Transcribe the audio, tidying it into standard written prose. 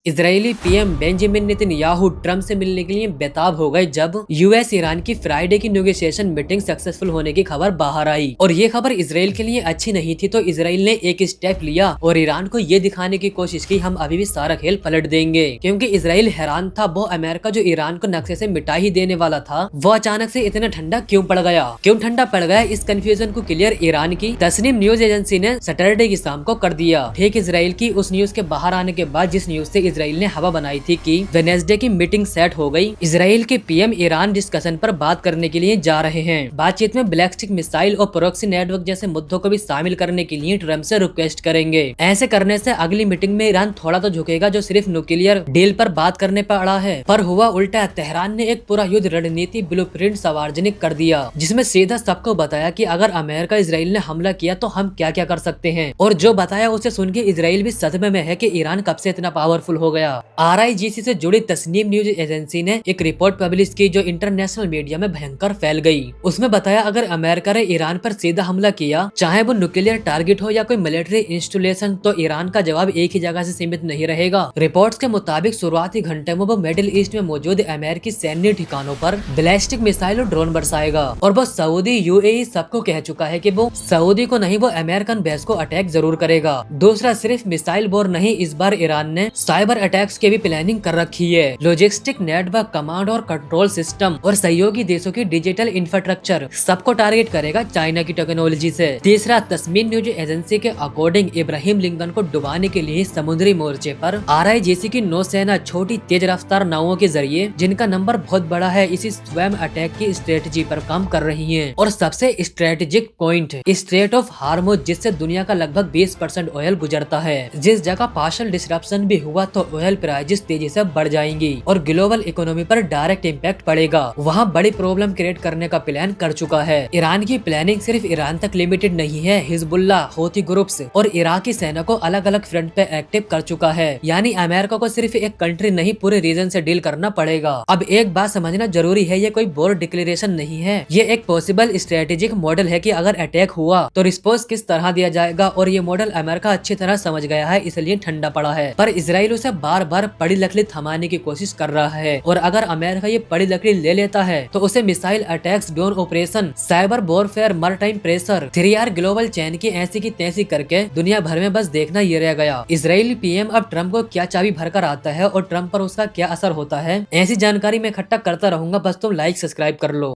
Israeli PM Benjamin Netanyahu Trump से मिलने के लिए बेताब हो गए जब यूएस ईरान की फ्राइडे की नेगोशिएशन मीटिंग सक्सेसफुल होने की खबर बाहर आई। और ये खबर इसराइल के लिए अच्छी नहीं थी, तो इसराइल ने एक स्टेप लिया और ईरान को ये दिखाने की कोशिश की हम अभी भी सारा खेल पलट देंगे। क्योंकि इसराइल हैरान था, वो अमेरिका जो ईरान को नक्शे से मिटा ही देने वाला था, वो अचानक से इतना ठंडा क्यों पड़ गया। क्यों ठंडा पड़ गया, इस कंफ्यूजन को क्लियर ईरान की तस्नीम न्यूज एजेंसी ने सैटरडे की शाम को कर दिया। ठीक इसराइल की उस न्यूज के बाहर आने के बाद जिस न्यूज से इसराइल ने हवा बनाई थी कि वेडनेसडे की मीटिंग सेट हो गई। इसराइल के पीएम ईरान डिस्कशन पर बात करने के लिए जा रहे हैं। बातचीत में बैलिस्टिक मिसाइल और प्रॉक्सी नेटवर्क जैसे मुद्दों को भी शामिल करने के लिए ट्रंप से रिक्वेस्ट करेंगे। ऐसे करने से अगली मीटिंग में ईरान थोड़ा तो झुकेगा, जो सिर्फ न्यूक्लियर डील पर बात करने पर अड़ा है। पर हुआ उल्टा, तेहरान ने एक पूरा युद्ध रणनीति ब्लूप्रिंट सार्वजनिक कर दिया, जिसमें सीधा सबको बताया कि अगर अमेरिका इसराइल ने हमला किया तो हम क्या क्या कर सकते हैं। और जो बताया उसे सुन के इसराइल भी सदमे में है कि ईरान कब से इतना पावरफुल हो गया। आरआईजीसी से जुड़ी तस्नीम न्यूज एजेंसी ने एक रिपोर्ट पब्लिश की जो इंटरनेशनल मीडिया में भयंकर फैल गई। उसमें बताया अगर अमेरिका ने ईरान पर सीधा हमला किया, चाहे वो न्यूक्लियर टारगेट हो या कोई मिलिट्री इंस्टॉलेशन, तो ईरान का जवाब एक ही जगह से सीमित नहीं रहेगा। रिपोर्ट्स के मुताबिक शुरुआती घंटे में वो मिडिल ईस्ट में मौजूद अमेरिकी सैन्य ठिकानों पर बैलिस्टिक मिसाइल और ड्रोन बरसाएगा। और वो सऊदी यूएई सबको कह चुका है कि वो सऊदी को नहीं, वो अमेरिकन बेस को अटैक जरूर करेगा। दूसरा, सिर्फ मिसाइल बोर नहीं, इस बार ईरान ने साइबर अटैक्स की भी प्लानिंग कर रखी है। लॉजिस्टिक नेटवर्क, कमांड और कंट्रोल सिस्टम और सहयोगी देशों की डिजिटल इंफ्रास्ट्रक्चर सबको टारगेट करेगा चाइना की टेक्नोलॉजी से। तीसरा, तस्नीम न्यूज एजेंसी के अकॉर्डिंग इब्राहिम लिंकन को डुबाने के लिए समुद्री मोर्चे पर आरआईजीसी की नौसेना छोटी तेज रफ्तार नावों के जरिए, जिनका नंबर बहुत बड़ा है, इसी स्वयं अटैक की स्ट्रेटेजी पर काम कर रही है। और सबसे strategic point straight of Hormuz, जिससे दुनिया का लगभग 20% ऑयल गुजरता है। जिस जगह पार्शियल डिसरप्शन भी हुआ तो ऑयल प्राइसेस तेजी से बढ़ जाएंगी और ग्लोबल इकोनॉमी पर डायरेक्ट इम्पैक्ट पड़ेगा। वहाँ बड़ी प्रॉब्लम क्रिएट करने का प्लान कर चुका है। ईरान की प्लानिंग सिर्फ ईरान तक लिमिटेड नहीं है, हिजबुल्ला, हौथी ग्रुप्स और इराकी सेना को अलग अलग फ्रंट पे एक्टिव कर चुका है। यानी अमेरिका को सिर्फ एक कंट्री नहीं, पूरे रीजन से डील करना पड़ेगा। अब एक बात समझना जरूरी है, ये कोई बोर डिक्लेरेशन नहीं है, ये एक पॉसिबल स्ट्रेटेजिक मॉडल है कि अगर अटैक हुआ तो रिस्पॉन्स किस तरह दिया जाएगा। और ये मॉडल अमेरिका अच्छी तरह समझ गया है, इसलिए ठंडा पड़ा है। पर इसराइल उसे बार बार पड़ी लकड़ी थमाने की कोशिश कर रहा है। और अगर अमेरिका ये पड़ी लकड़ी ले लेता है तो उसे missile attacks, drone operation, cyber warfare, maritime pressure, 3R global chain की ऐसी की तैसी करके दुनिया भर में बस देखना ये रह गया। इजरायली पीएम अब ट्रंप को क्या चाबी भरकर आता है और ट्रंप पर उसका क्या असर होता है, ऐसी जानकारी मैं इकट्ठा करता रहूंगा। बस तुम लाइक सब्सक्राइब कर लो।